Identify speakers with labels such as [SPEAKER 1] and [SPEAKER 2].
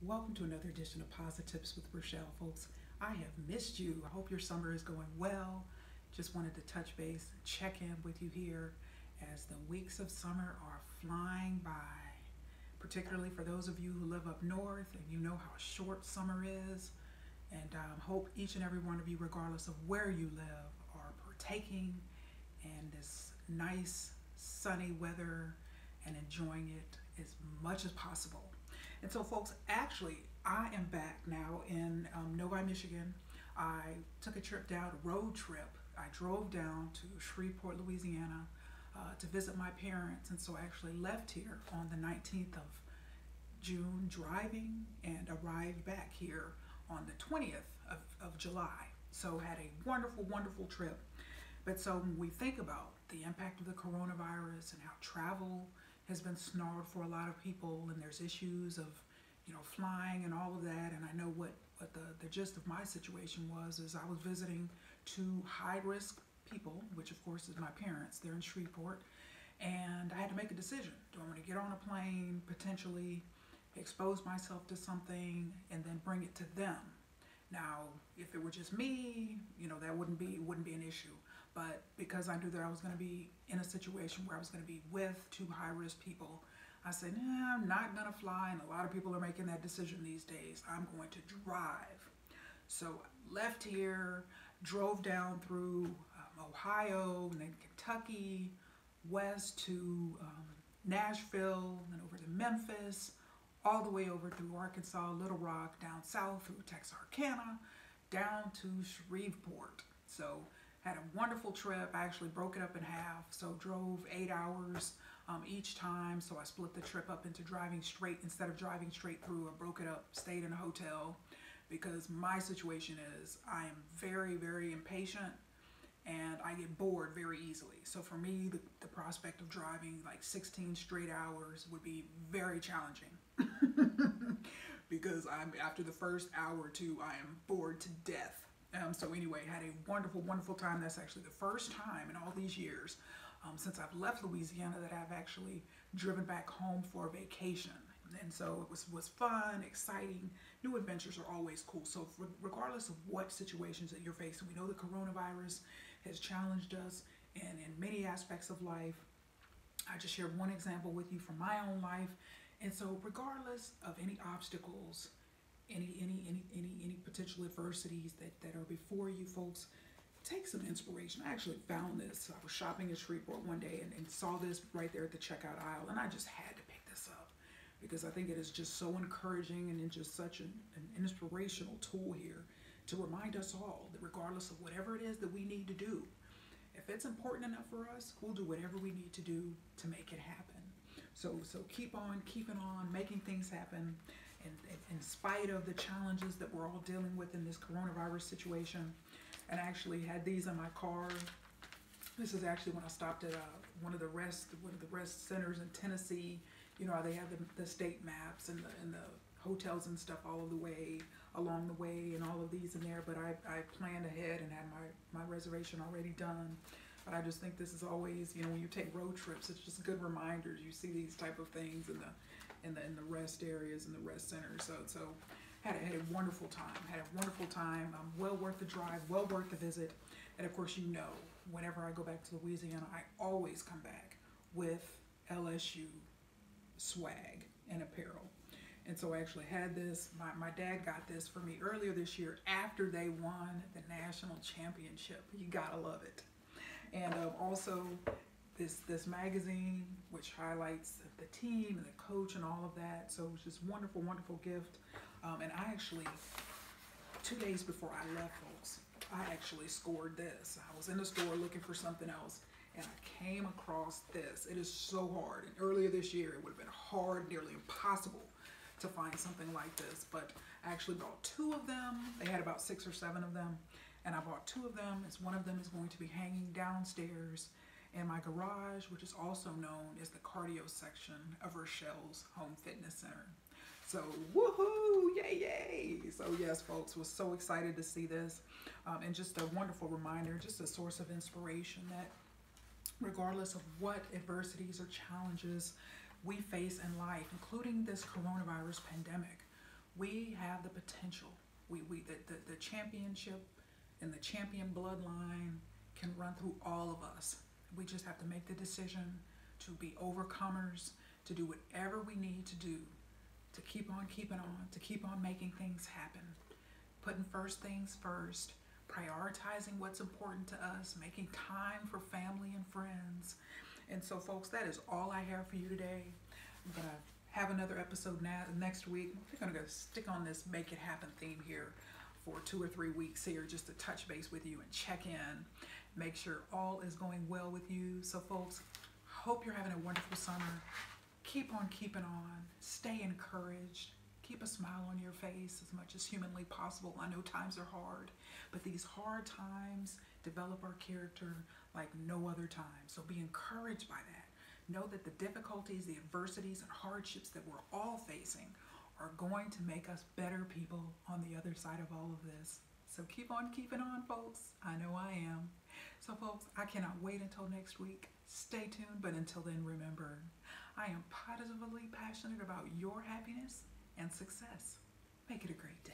[SPEAKER 1] Welcome to another edition of Posi-TIPS with Rachelle, folks. I have missed you. I hope your summer is going well. Just wanted to touch base, check in with you here as the weeks of summer are flying by, particularly for those of you who live up north and you know how short summer is. And hope each and every one of you, regardless of where you live, are partaking in this nice sunny weather and enjoying it as much as possible. And so, folks, actually, I am back now in Novi, Michigan. I took a trip down, a road trip. I drove down to Shreveport, Louisiana to visit my parents. And so I actually left here on the 19th of June driving and arrived back here on the 20th of July. So had a wonderful, wonderful trip. But so when we think about the impact of the coronavirus and how travel has been snarled for a lot of people, and there's issues of, flying and all of that. And I know what the gist of my situation was is I was visiting two high-risk people, which of course is my parents. They're in Shreveport, and I had to make a decision. Do I want to get on a plane, potentially expose myself to something, and then bring it to them? Now, if it were just me, that wouldn't be an issue. But because I knew that I was going to be in a situation where I was going to be with two high-risk people, I said, nah, I'm not going to fly. And a lot of people are making that decision these days. I'm going to drive. So left here, drove down through Ohio, and then Kentucky, west to Nashville, and over to Memphis, all the way over through Arkansas, Little Rock, down south through Texarkana, down to Shreveport. So had a wonderful trip. I actually broke it up in half, so drove 8 hours each time. So I split the trip up into driving straight instead of driving straight through. I broke it up, stayed in a hotel, because my situation is I am very, very impatient and I get bored very easily. So for me, the prospect of driving like 16 straight hours would be very challenging. Because after the first hour or two, I am bored to death. So anyway, had a wonderful, wonderful time. That's actually the first time in all these years since I've left Louisiana that I've actually driven back home for a vacation. And so it was fun, exciting. New adventures are always cool. So regardless of what situations that you're facing, we know the coronavirus has challenged us in many aspects of life. I just shared one example with you from my own life. And so regardless of any obstacles, any potential adversities that are before you, folks, take some inspiration. I actually found this. I was shopping at Shreveport one day and saw this right there at the checkout aisle, and I just had to pick this up because I think it is just so encouraging and just such an inspirational tool here to remind us all that regardless of whatever it is that we need to do, if it's important enough for us, we'll do whatever we need to do to make it happen. So keep on keeping on, making things happen. In spite of the challenges that we're all dealing with in this coronavirus situation. And I actually had these in my car. This is actually when I stopped at one of the rest centers in Tennessee. They have the state maps and the hotels and stuff all of the way along the way, and all of these in there. But I planned ahead and had my reservation already done. But I just think this is always, when you take road trips, it's just good reminders. You see these type of things in the rest areas and the rest centers. So had a wonderful time. Had a wonderful time. Well worth the drive, well worth the visit. And of course, whenever I go back to Louisiana, I always come back with LSU swag and apparel. And so I actually had this. My dad got this for me earlier this year after they won the national championship. You gotta love it. And also this magazine, which highlights the team and the coach and all of that. So it was just wonderful, wonderful gift. And I actually, 2 days before I left, folks, I actually scored this. I was in the store looking for something else, and I came across this. It is so hard. And earlier this year, it would have been hard, nearly impossible to find something like this. But I actually bought 2 of them. They had about 6 or 7 of them. And I bought 2 of them, as one of them is going to be hanging downstairs in my garage, which is also known as the cardio section of Rachelle's Home Fitness Center. So woohoo, yay, yay. So yes, folks, was so excited to see this. And just a wonderful reminder, just a source of inspiration that regardless of what adversities or challenges we face in life, including this coronavirus pandemic, We have the potential. The championship and the champion bloodline can run through all of us. We just have to make the decision to be overcomers, to do whatever we need to do, to keep on keeping on, to keep on making things happen. Putting first things first, prioritizing what's important to us, making time for family and friends. And so, folks, that is all I have for you today. I'm going to have another episode next week. We're going to stick on this make it happen theme here for 2 or 3 weeks here, just to touch base with you and check in, make sure all is going well with you. So, folks, hope you're having a wonderful summer. Keep on keeping on. Stay encouraged. Keep a smile on your face as much as humanly possible. I know times are hard, but these hard times develop our character like no other time. So be encouraged by that. Know that the difficulties, the adversities, and hardships that we're all facing are going to make us better people on the other side of all of this. So keep on keeping on, folks. I know I am. So, folks, I cannot wait until next week. Stay tuned, but until then, remember, I am positively passionate about your happiness and success. Make it a great day.